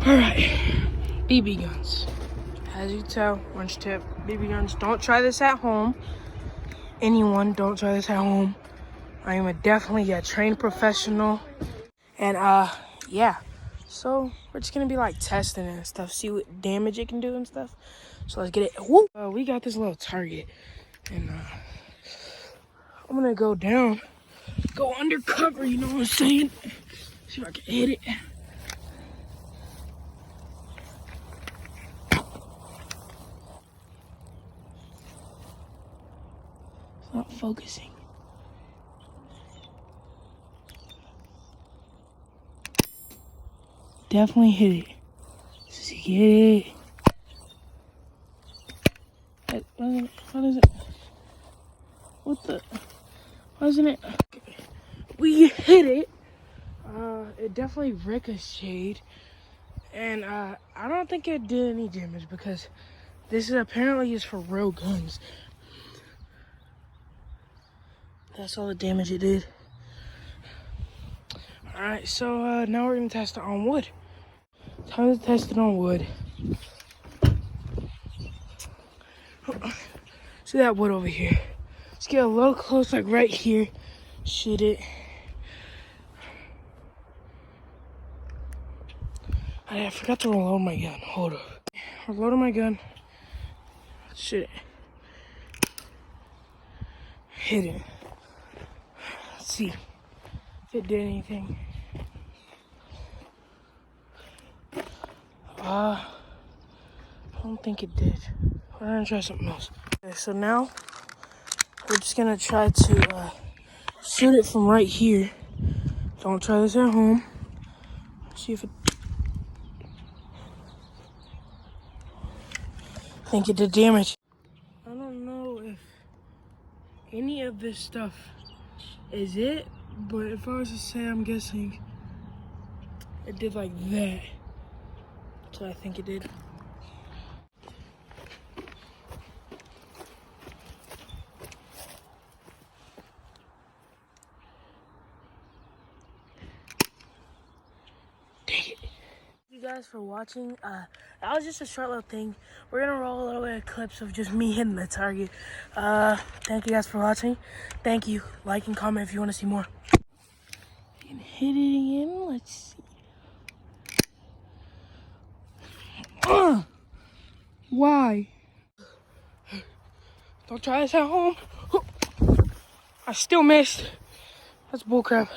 Alright, BB guns. As you can tell, wrench tip, BB guns. Don't try this at home. Anyone, don't try this at home. I am definitely a trained professional. And yeah. So we're just gonna be like testing it and stuff, see what damage it can do and stuff. So let's get it. Woo! We got this little target, and I'm gonna go down, go undercover. You know what I'm saying? See if I can hit it. It's not focusing. Definitely hit it. Let's get it. What is it? What the? Why isn't it? Okay. We hit it. It definitely ricocheted. And I don't think it did any damage because this is apparently used for real guns. That's all the damage it did. Alright, so now we're gonna test it on wood. Time to test it on wood. See that wood over here. Let's get a little close, like right here. Shoot it. I forgot to reload my gun. Hold up. Reloading my gun. Shoot it. Hit it. Let's see if it did anything. I don't think it did. We're gonna try something else. Okay, so now we're just gonna try to shoot it from right here. Don't try this at home. See if it. I think it did damage. I don't know if any of this stuff is it, but if I was to say, I'm guessing it did like that. That's what I think it did. Thank you guys for watching. That was just a short little thing. We're gonna roll a little bit of clips of just me hitting the target. Thank you guys for watching. Thank you. Like and comment if you want to see more. You can hit it again. Let's see. Why? Don't try this at home. I still missed. That's bullcrap.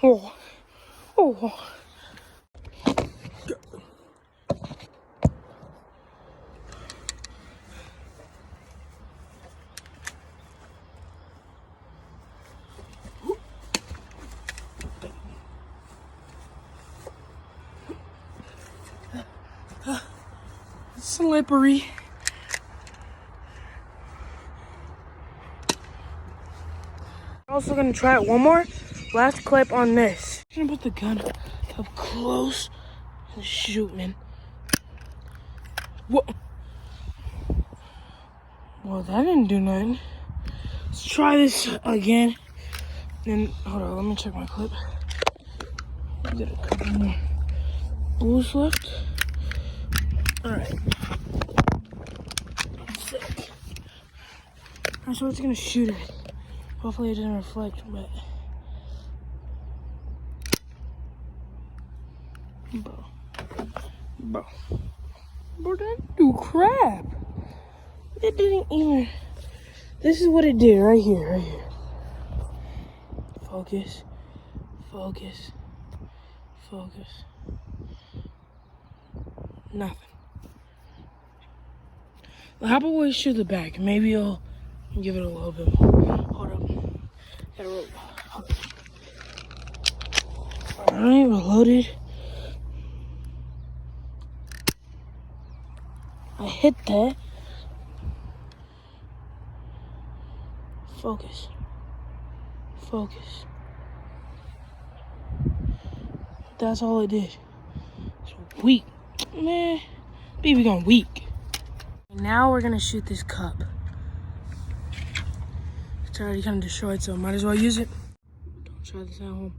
Oh. Oh. Slippery. Also gonna try it one more. Last clip on this. I'm gonna put the gun up close and shoot, man. What? Well, that didn't do nothing. Let's try this again. Then hold on, let me check my clip. We got a couple more bullets left. Alright. Sick. Alright, so it's gonna shoot it. Hopefully it didn't reflect, but bro, that didn't do crap. It didn't even. This is what it did right here, Focus, focus, focus. Nothing. Well, how about we shoot the back? Maybe it'll give it a little bit more. Hold up. Gotta roll. Alright, reloaded. I hit that. Focus. Focus. That's all it did. It's weak. Man, BB gun weak. Now we're gonna shoot this cup. It's already kind of destroyed, so might as well use it. try this at home.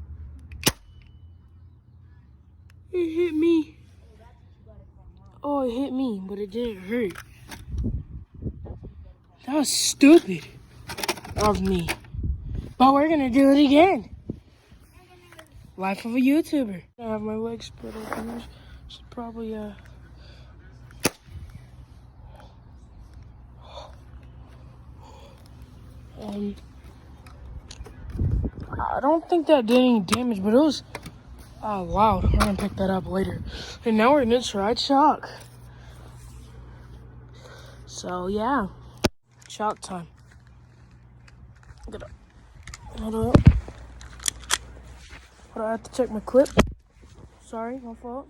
It hit me. Oh, it hit me, but it didn't hurt. That was stupid of me. But we're gonna do it again. Life of a YouTuber. I have my legs spread open. Should probably I don't think that did any damage, but it was loud. We're gonna pick that up later. And now we're gonna try chalk. So yeah, chalk time. Hold up. I have to check my clip. Sorry, my fault.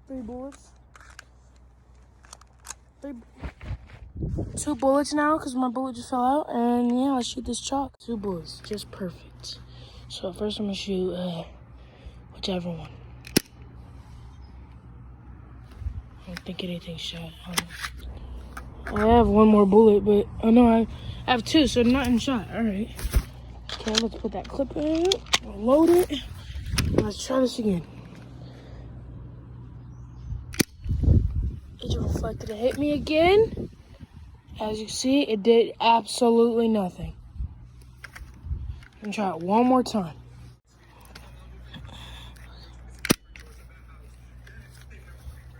3 bullets. 2 bullets now because my bullet just fell out. And yeah, let's shoot this chalk. 2 bullets, just perfect. So first I'm gonna shoot whichever one. I don't think anything's shot. I have 1 more bullet, but oh no, I have 2, so nothing shot. All right. Okay, let's put that clip in. Load it. Let's try this again. It reflected and hit me again. As you see, it did absolutely nothing. I'm gonna try it one more time.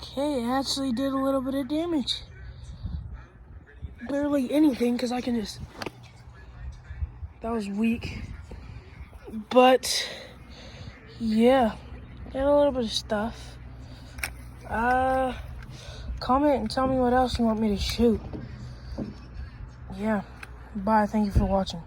Okay, it actually did a little bit of damage. Barely anything, because I can just... That was weak. But, yeah. Did a little bit of stuff. Comment and tell me what else you want me to shoot. Yeah. Bye. Thank you for watching.